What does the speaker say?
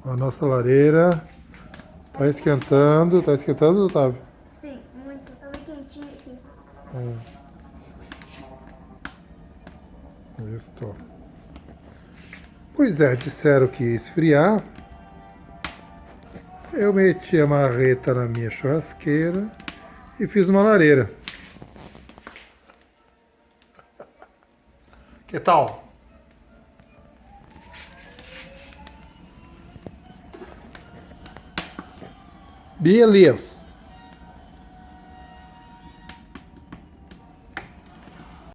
A nossa lareira tá esquentando. Tá esquentando, Otávio? Sim, muito. Tá bem quentinho aqui. Isso. Pois é, disseram que ia esfriar. Eu meti a marreta na minha churrasqueira e fiz uma lareira. Que tal? Beleza.